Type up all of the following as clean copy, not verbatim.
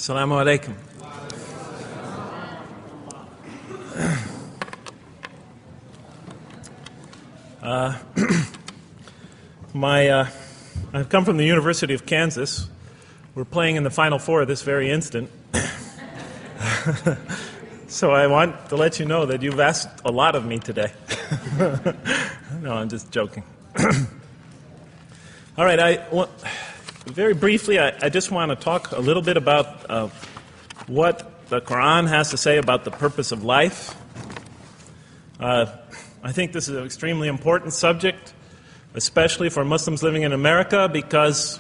Assalamu alaikum. I've come from the University of Kansas. We're playing in the Final Four this very instant. So I want to let you know that you've asked a lot of me today. No, I'm just joking. All right, very briefly, I just want to talk a little bit about what the Quran has to say about the purpose of life. I think this is an extremely important subject, especially for Muslims living in America, because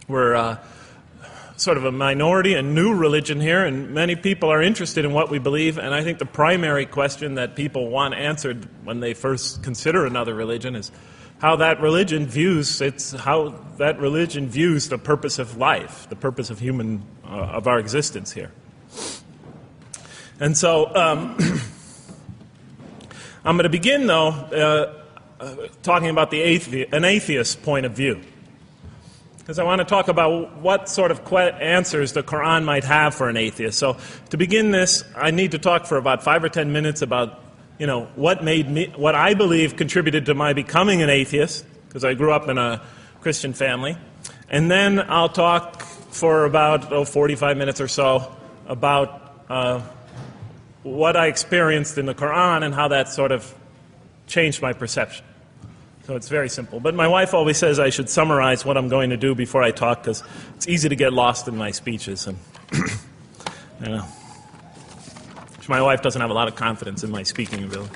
we're sort of a minority, a new religion here, and many people are interested in what we believe. And I think the primary question that people want answered when they first consider another religion is how that religion views the purpose of life, the purpose of of our existence here. And so I'm going to begin, though, talking about an atheist point of view, because I want to talk about what sort of answers the Quran might have for an atheist. So to begin this, I need to talk for about 5 or 10 minutes about what I believe contributed to my becoming an atheist, because I grew up in a Christian family. And then I'll talk for about 45 minutes or so about what I experienced in the Quran and how that sort of changed my perception. So it's very simple. But my wife always says I should summarize what I'm going to do before I talk, because it's easy to get lost in my speeches. And my wife doesn't have a lot of confidence in my speaking ability.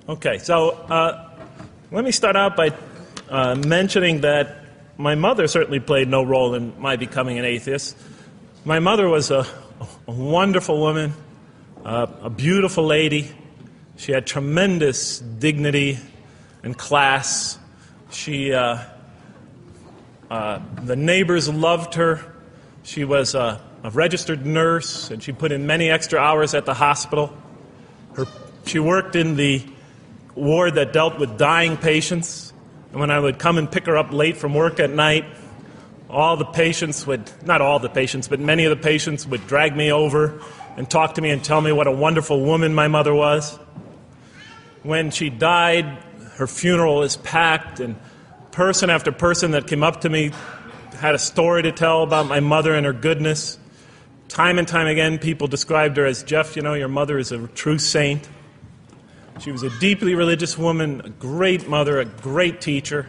Okay, so let me start out by mentioning that my mother certainly played no role in my becoming an atheist. My mother was a wonderful woman, a beautiful lady. She had tremendous dignity and class. The neighbors loved her. She was a registered nurse, and she put in many extra hours at the hospital. She worked in the ward that dealt with dying patients. And when I would come and pick her up late from work at night, not all the patients, but many of the patients would drag me over and talk to me and tell me what a wonderful woman my mother was. When she died, her funeral was packed, and person after person that came up to me had a story to tell about my mother and her goodness. Time and time again, people described her as, Jeff, your mother is a true saint. She was a deeply religious woman, a great mother, a great teacher,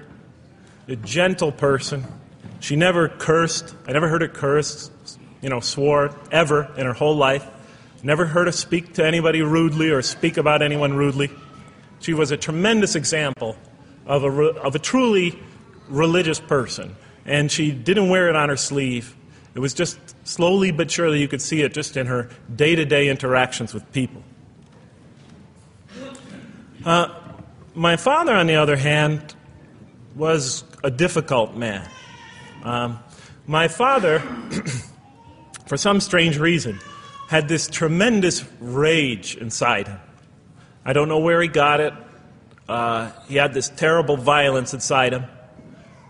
a gentle person. She never cursed. I never heard her curse, swore, ever in her whole life. Never heard her speak to anybody rudely or speak about anyone rudely. She was a tremendous example of a truly religious person. And she didn't wear it on her sleeve. It was just slowly but surely you could see it just in her day-to-day interactions with people. My father, on the other hand, was a difficult man. My father, for some strange reason, had this tremendous rage inside him. I don't know where he got it. He had this terrible violence inside him.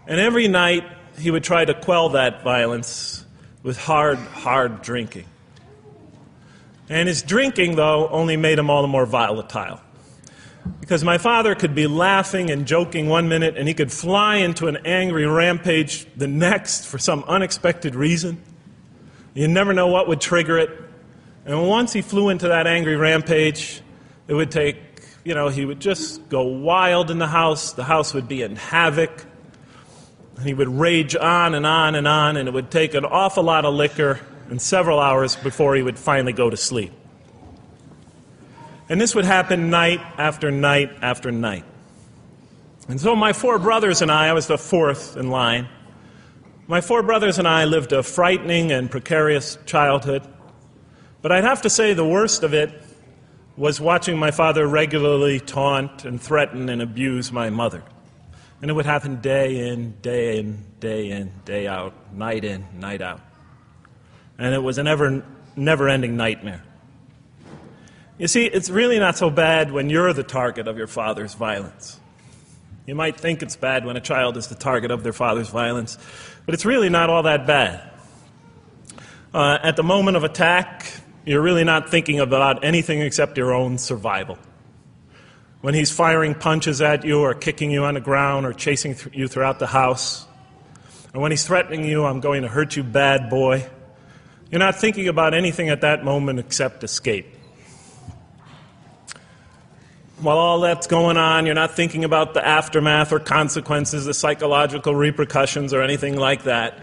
And every night he would try to quell that violence with hard drinking. And his drinking, though, only made him all the more volatile. Because my father could be laughing and joking one minute, and he could fly into an angry rampage the next for some unexpected reason. You never know what would trigger it. And once he flew into that angry rampage, it would take, he would just go wild in the house. The house would be in havoc. And he would rage on and on and on, and it would take an awful lot of liquor and several hours before he would finally go to sleep. And this would happen night after night after night. And so my 4 brothers and I was the 4th in line. My 4 brothers and I lived a frightening and precarious childhood. But I'd have to say the worst of it was watching my father regularly taunt and threaten and abuse my mother. And it would happen day in, day in, day in, day out, night in, night out. And it was a never-ending nightmare. You see, it's really not so bad when you're the target of your father's violence. You might think it's bad when a child is the target of their father's violence, but it's really not all that bad. At the moment of attack, you're really not thinking about anything except your own survival. When he's firing punches at you or kicking you on the ground or chasing you throughout the house, or when he's threatening you, I'm going to hurt you, bad boy, you're not thinking about anything at that moment except escape. While all that's going on, you're not thinking about the aftermath or consequences, the psychological repercussions or anything like that.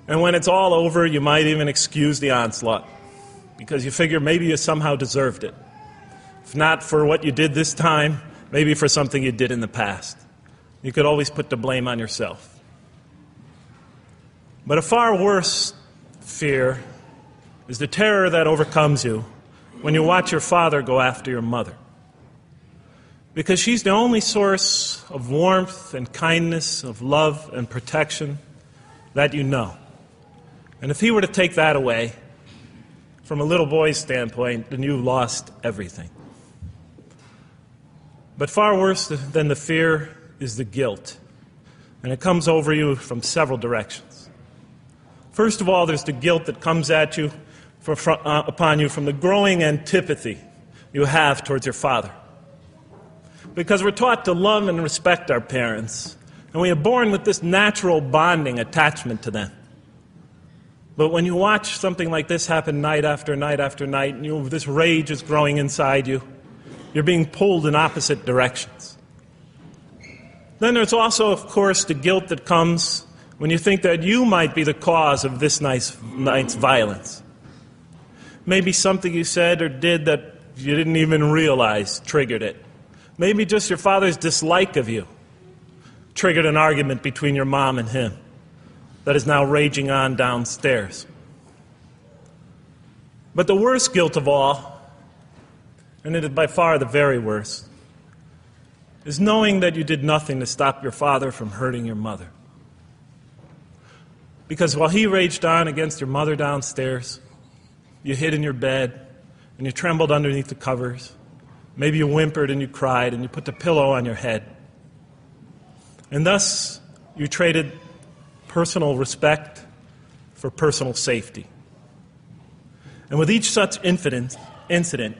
And when it's all over, you might even excuse the onslaught because you figure maybe you somehow deserved it. If not for what you did this time, maybe for something you did in the past. You could always put the blame on yourself. But a far worse fear is the terror that overcomes you when you watch your father go after your mother. Because she's the only source of warmth and kindness, of love and protection that you know. And if he were to take that away, from a little boy's standpoint, then you've lost everything. But far worse than the fear is the guilt. And it comes over you from several directions. First of all, there's the guilt that comes at you upon you from the growing antipathy you have towards your father. Because we're taught to love and respect our parents, and we are born with this natural bonding attachment to them. But when you watch something like this happen night after night after night, and this rage is growing inside you, you're being pulled in opposite directions. Then there's also, of course, the guilt that comes when you think that you might be the cause of this night's violence. Maybe something you said or did that you didn't even realize triggered it. Maybe just your father's dislike of you triggered an argument between your mom and him that is now raging on downstairs. But the worst guilt of all, and it is by far the very worst, is knowing that you did nothing to stop your father from hurting your mother. Because while he raged on against your mother downstairs, you hid in your bed and you trembled underneath the covers. Maybe you whimpered and you cried and you put the pillow on your head. And thus, you traded personal respect for personal safety. And with each such incident,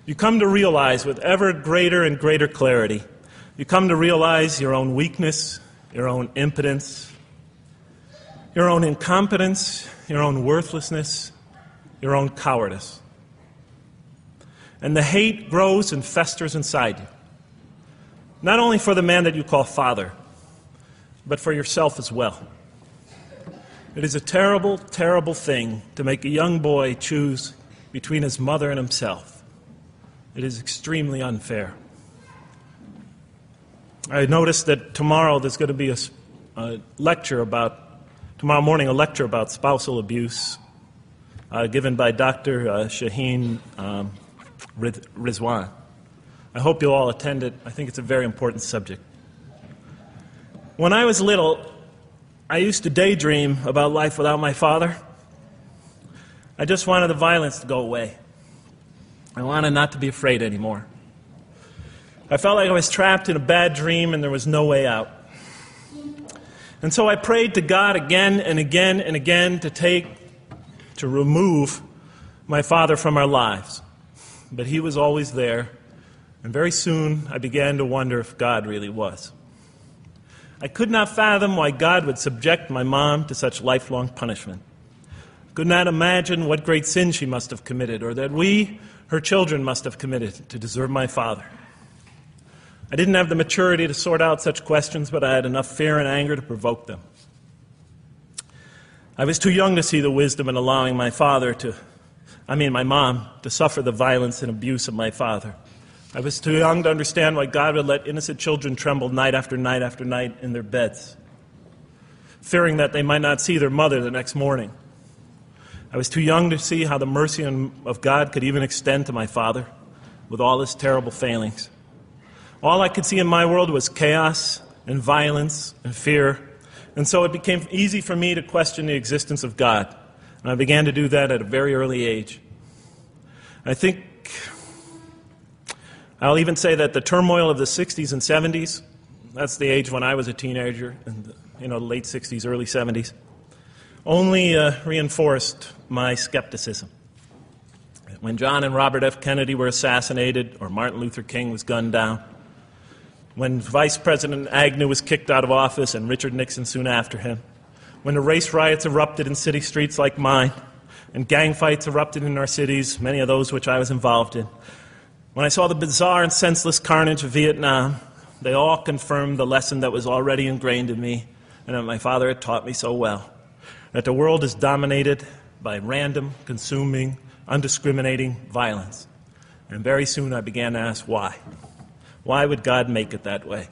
you come to realize with ever greater and greater clarity, you come to realize your own weakness, your own impotence, your own incompetence, your own worthlessness, your own cowardice. And the hate grows and festers inside you, not only for the man that you call father, but for yourself as well. It is a terrible, terrible thing to make a young boy choose between his mother and himself. It is extremely unfair. I noticed that tomorrow there's going to be tomorrow morning a lecture about spousal abuse given by Dr. Shaheen Rizwan. I hope you'll all attend it. I think it's a very important subject. When I was little, I used to daydream about life without my father. I just wanted the violence to go away. I wanted not to be afraid anymore. I felt like I was trapped in a bad dream and there was no way out. And so I prayed to God again and again and again to remove my father from our lives. But he was always there, and very soon I began to wonder if God really was. I could not fathom why God would subject my mom to such lifelong punishment. I could not imagine what great sin she must have committed, or that we, her children, must have committed to deserve my father. I didn't have the maturity to sort out such questions, but I had enough fear and anger to provoke them. I was too young to see the wisdom in allowing my mom to suffer the violence and abuse of my father. I was too young to understand why God would let innocent children tremble night after night after night in their beds, fearing that they might not see their mother the next morning. I was too young to see how the mercy of God could even extend to my father with all his terrible failings. All I could see in my world was chaos and violence and fear, and so it became easy for me to question the existence of God. And I began to do that at a very early age. I think I'll even say that the turmoil of the 60s and 70s that's the age when I was a teenager in the late 60s, early 70s, only reinforced my skepticism. When John and Robert F. Kennedy were assassinated, or Martin Luther King was gunned down, when Vice President Agnew was kicked out of office and Richard Nixon soon after him, when the race riots erupted in city streets like mine, and gang fights erupted in our cities, many of those which I was involved in, when I saw the bizarre and senseless carnage of Vietnam, they all confirmed the lesson that was already ingrained in me and that my father had taught me so well, that the world is dominated by random, consuming, undiscriminating violence. And very soon I began to ask why. Why would God make it that way?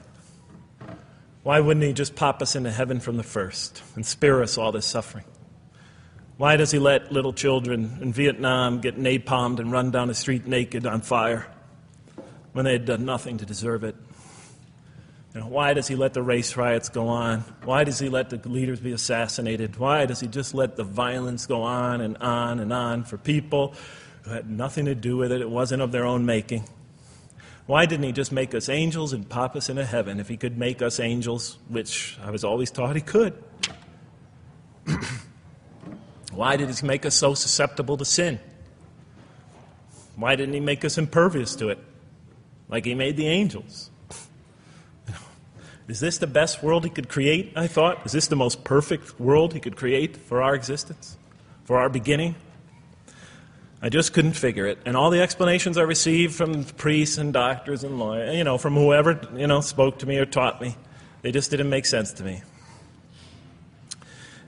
Why wouldn't He just pop us into heaven from the first and spare us all this suffering? Why does He let little children in Vietnam get napalmed and run down the street naked on fire when they had done nothing to deserve it? Why does He let the race riots go on? Why does He let the leaders be assassinated? Why does He just let the violence go on and on and on for people who had nothing to do with it? It wasn't of their own making. Why didn't He just make us angels and pop us into heaven if He could make us angels, which I was always taught He could? Why did He make us so susceptible to sin? Why didn't He make us impervious to it, like He made the angels? Is this the best world He could create, I thought? Is this the most perfect world He could create for our existence, for our beginning? I just couldn't figure it. And all the explanations I received from priests and doctors and lawyers, from whoever, spoke to me or taught me, they just didn't make sense to me.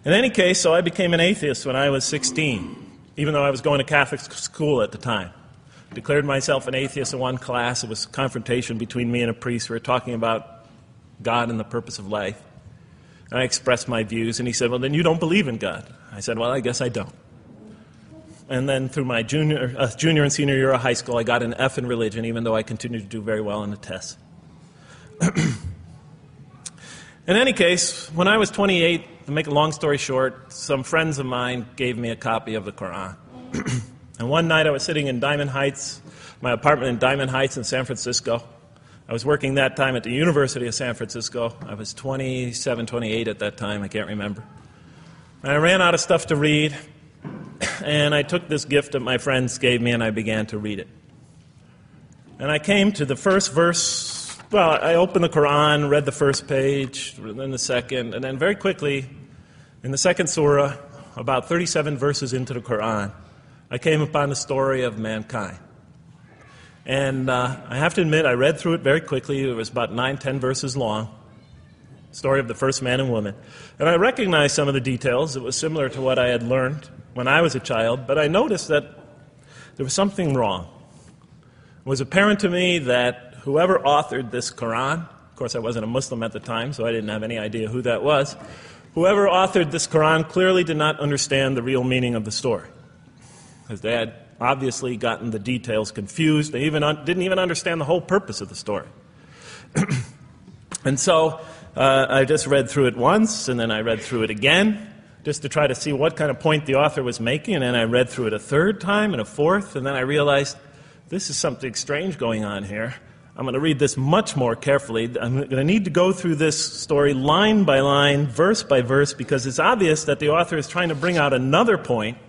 In any case, so I became an atheist when I was 16, even though I was going to Catholic school at the time. Declared myself an atheist in one class. It was a confrontation between me and a priest. We were talking about God and the purpose of life. And I expressed my views, and he said, well, then you don't believe in God. I said, well, I guess I don't. And then through my junior and senior year of high school, I got an F in religion, even though I continued to do very well on the tests. In any case, when I was 28, to make a long story short, some friends of mine gave me a copy of the Quran. And one night I was sitting in Diamond Heights, my apartment in Diamond Heights in San Francisco. I was working that time at the University of San Francisco. I was 27, 28 at that time, I can't remember. And I ran out of stuff to read, and I took this gift that my friends gave me and I began to read it. And I came to the first verse. Well, I opened the Quran, read the first page, then the second, and then very quickly, in the second surah, about 37 verses into the Quran, I came upon the story of mankind. And I have to admit, I read through it very quickly. It was about 9-10 verses long, story of the first man and woman. And I recognized some of the details. It was similar to what I had learned when I was a child, but I noticed that there was something wrong. It was apparent to me that whoever authored this Quran, of course I wasn't a Muslim at the time, so I didn't have any idea who that was, whoever authored this Quran clearly did not understand the real meaning of the story, because they had obviously gotten the details confused. They didn't even understand the whole purpose of the story. And so I just read through it once, and then I read through it again, just to try to see what kind of point the author was making, and then I read through it a third time and a fourth, and then I realized this is something strange going on here. I'm going to read this much more carefully. I'm going to need to go through this story line by line, verse by verse, because it's obvious that the author is trying to bring out another point.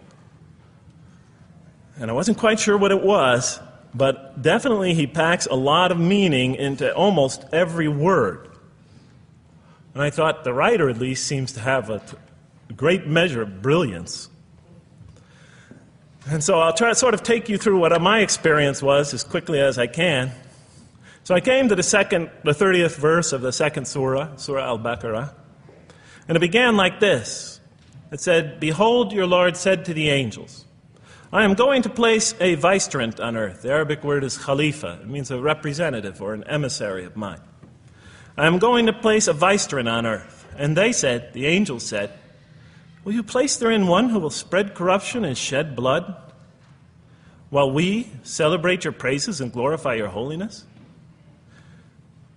And I wasn't quite sure what it was, but definitely he packs a lot of meaning into almost every word. And I thought the writer at least seems to have a great measure of brilliance. And so I'll try to sort of take you through what my experience was as quickly as I can. So I came to the 30th verse of the second surah, Surah Al-Baqarah, and it began like this. It said, "Behold, your Lord said to the angels, I am going to place a vicegerent on earth." The Arabic word is khalifa. It means a representative or an emissary of mine. "I am going to place a vicegerent on earth." And they said, the angels said, "Will you place therein one who will spread corruption and shed blood, while we celebrate your praises and glorify your holiness?"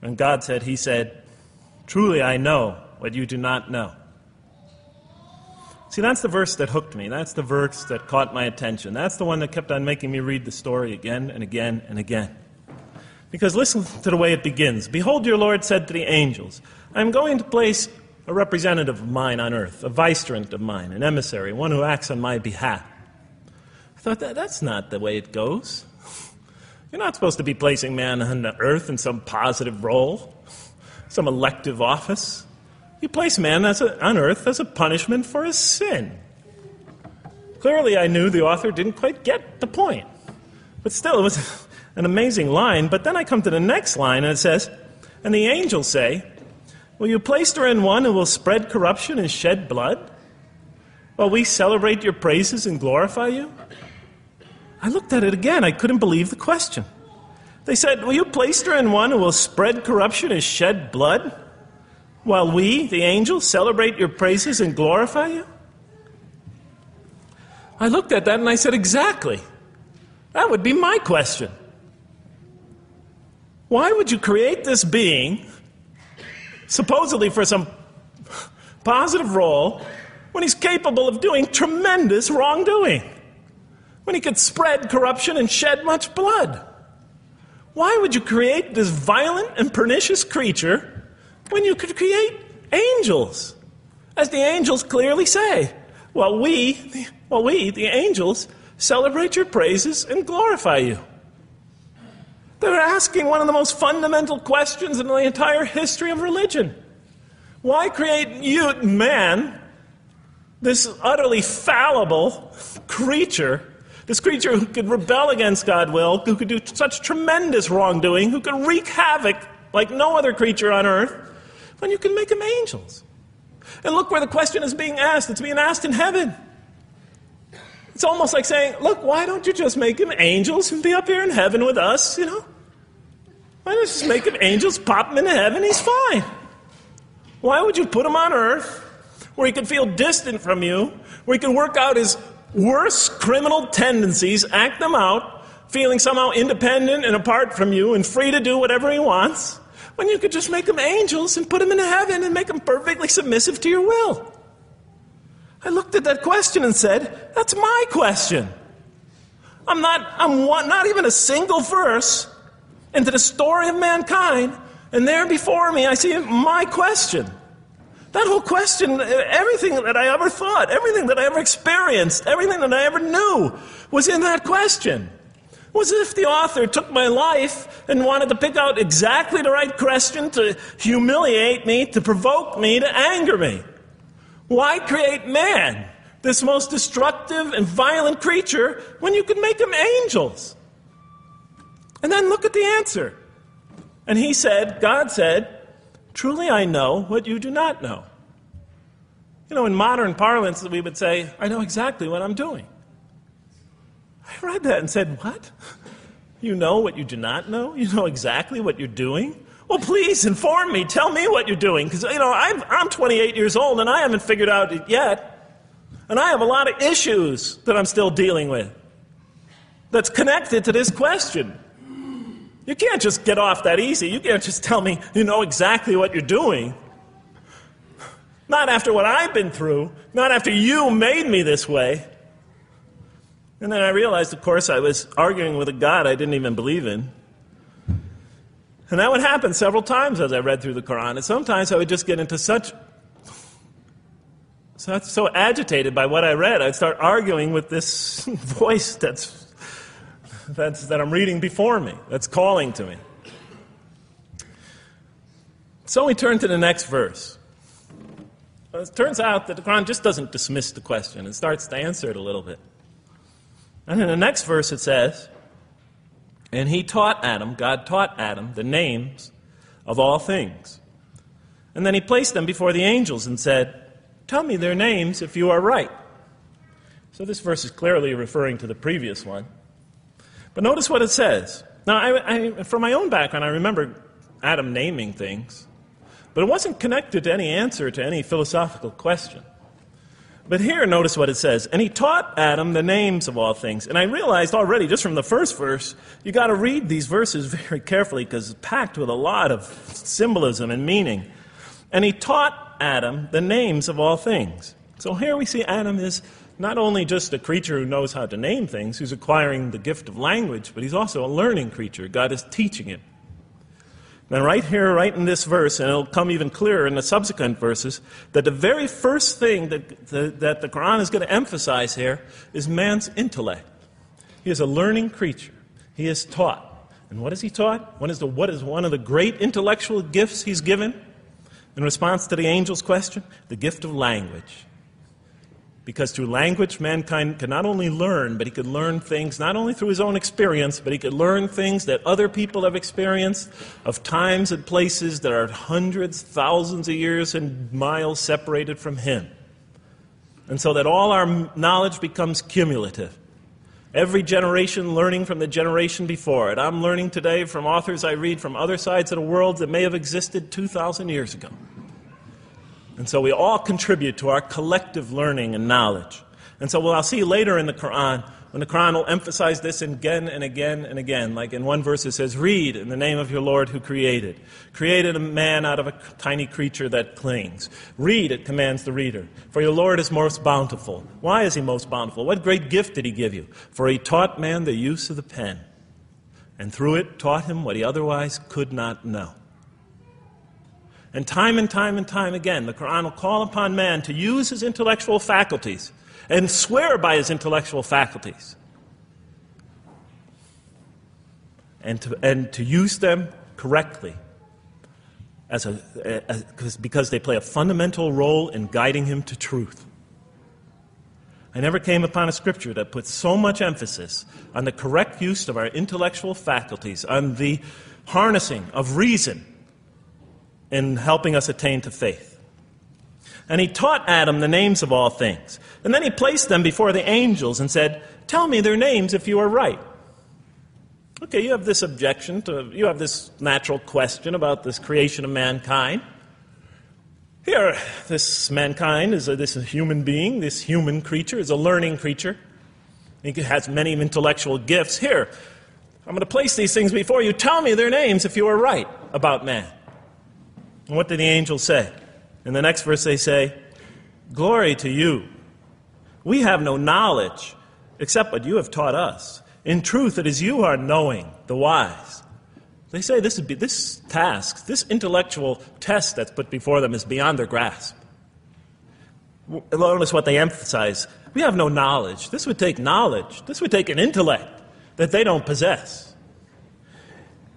And God said, He said, "Truly I know what you do not know." See, that's the verse that hooked me. That's the verse that caught my attention. That's the one that kept on making me read the story again and again and again. Because listen to the way it begins. Behold, your Lord said to the angels, I am going to place a representative of mine on earth, a vicegerent of mine, an emissary, one who acts on my behalf. I thought, that's not the way it goes. You're not supposed to be placing man on the earth in some positive role, some elective office. You place man on earth as a punishment for his sin. Clearly, I knew the author didn't quite get the point. But still, it was an amazing line. But then I come to the next line, and it says, and the angels say, will you place her in one who will spread corruption and shed blood, while we celebrate your praises and glorify you? I looked at it again. I couldn't believe the question. They said, will you place her in one who will spread corruption and shed blood, while we, the angels, celebrate your praises and glorify you? I looked at that and I said, exactly. That would be my question. Why would you create this being, supposedly for some positive role, when he's capable of doing tremendous wrongdoing? When he could spread corruption and shed much blood? Why would you create this violent and pernicious creature when you could create angels? As the angels clearly say, while we, the angels, celebrate your praises and glorify you. They're asking one of the most fundamental questions in the entire history of religion. Why create you, man, this utterly fallible creature, this creature who could rebel against God's will, who could do such tremendous wrongdoing, who could wreak havoc like no other creature on earth, when you can make them angels? And look where the question is being asked. It's being asked in heaven. It's almost like saying, look, why don't you just make him angels and be up here in heaven with us, Why don't you just make him angels, pop him into heaven, he's fine. Why would you put him on earth where he could feel distant from you, where he can work out his worst criminal tendencies, act them out, feeling somehow independent and apart from you and free to do whatever he wants, when you could just make them angels and put them into heaven and make them perfectly submissive to your will? I looked at that question and said, that's my question. I'm not even a single verse into the story of mankind, and there before me I see my question. That whole question, everything that I ever thought, everything that I ever experienced, everything that I ever knew was in that question. It was as if the author took my life and wanted to pick out exactly the right question to humiliate me, to provoke me, to anger me. Why create man, this most destructive and violent creature, when you could make them angels? And then look at the answer. And he said, God said, truly I know what you do not know. In modern parlance, we would say, I know exactly what I'm doing. I read that and said, what? You know what you do not know? You know exactly what you're doing? Well, please inform me. Tell me what you're doing. Because, I'm 28 years old and I haven't figured out it yet. And I have a lot of issues that I'm still dealing with that's connected to this question. You can't just get off that easy. You can't just tell me you know exactly what you're doing. Not after what I've been through. Not after you made me this way. And then I realized, of course, I was arguing with a God I didn't even believe in. And that would happen several times as I read through the Quran. And sometimes I would just get into so agitated by what I read, I'd start arguing with this voice that I'm reading before me, that's calling to me. So we turn to the next verse. Well, it turns out that the Quran just doesn't dismiss the question. It starts to answer it a little bit. And in the next verse it says, and God taught Adam the names of all things. And then he placed them before the angels and said, tell me their names if you are right. So this verse is clearly referring to the previous one. But notice what it says. Now, from my own background, I remember Adam naming things, but it wasn't connected to any answer to any philosophical question. But here, notice what it says. And he taught Adam the names of all things. And I realized already, just from the first verse, you got to read these verses very carefully because it's packed with a lot of symbolism and meaning. And he taught Adam the names of all things. So here we see Adam is not only just a creature who knows how to name things, who's acquiring the gift of language, but he's also a learning creature. God is teaching him. Then right here, right in this verse, and it'll come even clearer in the subsequent verses, that the very first thing that the Quran is going to emphasize here is man's intellect. He is a learning creature. He is taught. And what is he taught? What is one of the great intellectual gifts he's given in response to the angel's question? The gift of language. Because through language, mankind can not only learn, but he could learn things not only through his own experience, but he could learn things that other people have experienced of times and places that are hundreds, thousands of years and miles separated from him. And so that all our knowledge becomes cumulative. Every generation learning from the generation before it. I'm learning today from authors I read from other sides of the world that may have existed 2,000 years ago. And so we all contribute to our collective learning and knowledge. And so what I'll see later in the Quran, when the Quran will emphasize this again and again and again. Like in one verse it says, read in the name of your Lord who created. Created a man out of a tiny creature that clings. Read, it commands the reader. For your Lord is most bountiful. Why is he most bountiful? What great gift did he give you? For he taught man the use of the pen. And through it taught him what he otherwise could not know. And time again, the Quran will call upon man to use his intellectual faculties and swear by his intellectual faculties. And to use them correctly because they play a fundamental role in guiding him to truth. I never came upon a scripture that puts so much emphasis on the correct use of our intellectual faculties, on the harnessing of reason, in helping us attain to faith. And he taught Adam the names of all things. And then he placed them before the angels and said, tell me their names if you are right. Okay, you have this you have this natural question about this creation of mankind. Here, this mankind is this human being, this human creature is a learning creature. He has many intellectual gifts. Here, I'm going to place these things before you. Tell me their names if you are right about man. And what did the angels say? In the next verse they say, glory to you. We have no knowledge except what you have taught us. In truth, it is you who are knowing, the wise. They say this task, this intellectual test that's put before them is beyond their grasp. Notice what they emphasize. We have no knowledge. This would take knowledge. This would take an intellect that they don't possess.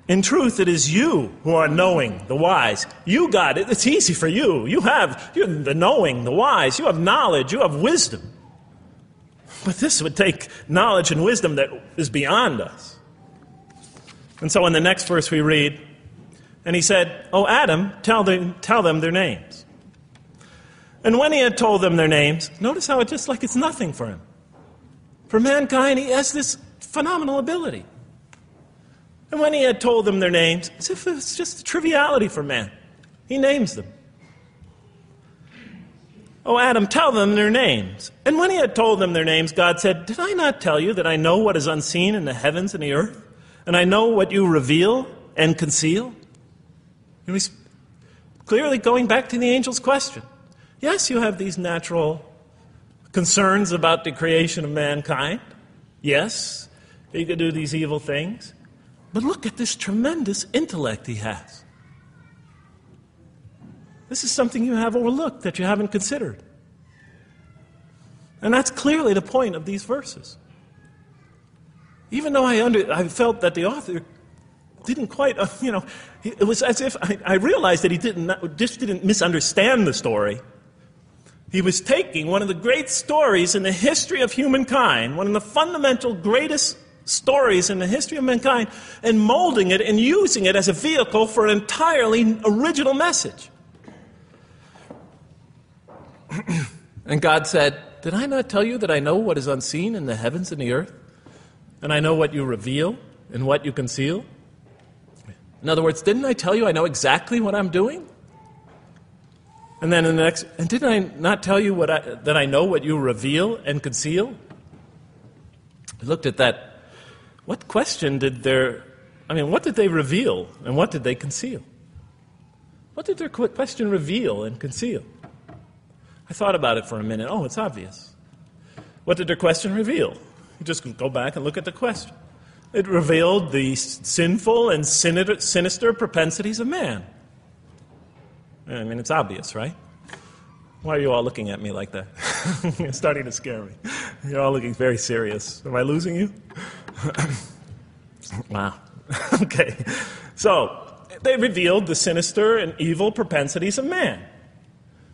In truth, it is you who are knowing, the wise. You got it. It's easy for you. You're the knowing, the wise. You have knowledge. You have wisdom. But this would take knowledge and wisdom that is beyond us. And so in the next verse we read, and he said, "O Adam, tell them their names." And when he had told them their names, notice how it's just like it's nothing for him. For mankind, he has this phenomenal ability. And when he had told them their names, as if it's just a triviality for man, he names them. "O Adam, tell them their names." And when he had told them their names, God said, "Did I not tell you that I know what is unseen in the heavens and the earth? And I know what you reveal and conceal?" And he's clearly going back to the angel's question. Yes, you have these natural concerns about the creation of mankind. Yes, he could do these evil things. But look at this tremendous intellect he has. This is something you have overlooked that you haven't considered. And that's clearly the point of these verses. Even though I felt that the author didn't quite, it was as if I realized that he didn't misunderstand the story. He was taking one of the great stories in the history of humankind, one of the fundamental greatest stories in the history of mankind, and molding it and using it as a vehicle for an entirely original message. And God said, "Did I not tell you that I know what is unseen in the heavens and the earth? And I know what you reveal and what you conceal?" In other words, didn't I tell you I know exactly what I'm doing? And then in the next, and didn't I not tell you that I know what you reveal and conceal? I looked at that. What question what did they reveal and what did they conceal? What did their question reveal and conceal? I thought about it for a minute. Oh, it's obvious. What did their question reveal? You just go back and look at the question. It revealed the sinful and sinister propensities of man. I mean, it's obvious, right? Why are you all looking at me like that? You're starting to scare me. You're all looking very serious. Am I losing you? Wow. Okay. So, they revealed the sinister and evil propensities of man.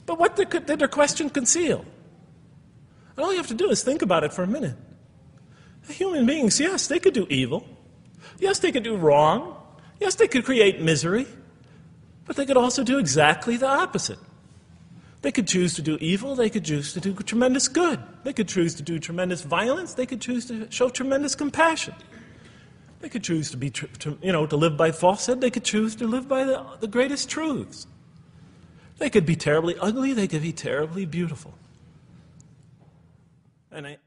But what did their question conceal? And all you have to do is think about it for a minute. Human beings, yes, they could do evil. Yes, they could do wrong. Yes, they could create misery. But they could also do exactly the opposite. They could choose to do evil. They could choose to do tremendous good. They could choose to do tremendous violence. They could choose to show tremendous compassion. They could choose to be, to live by falsehood. They could choose to live by the greatest truths. They could be terribly ugly. They could be terribly beautiful. And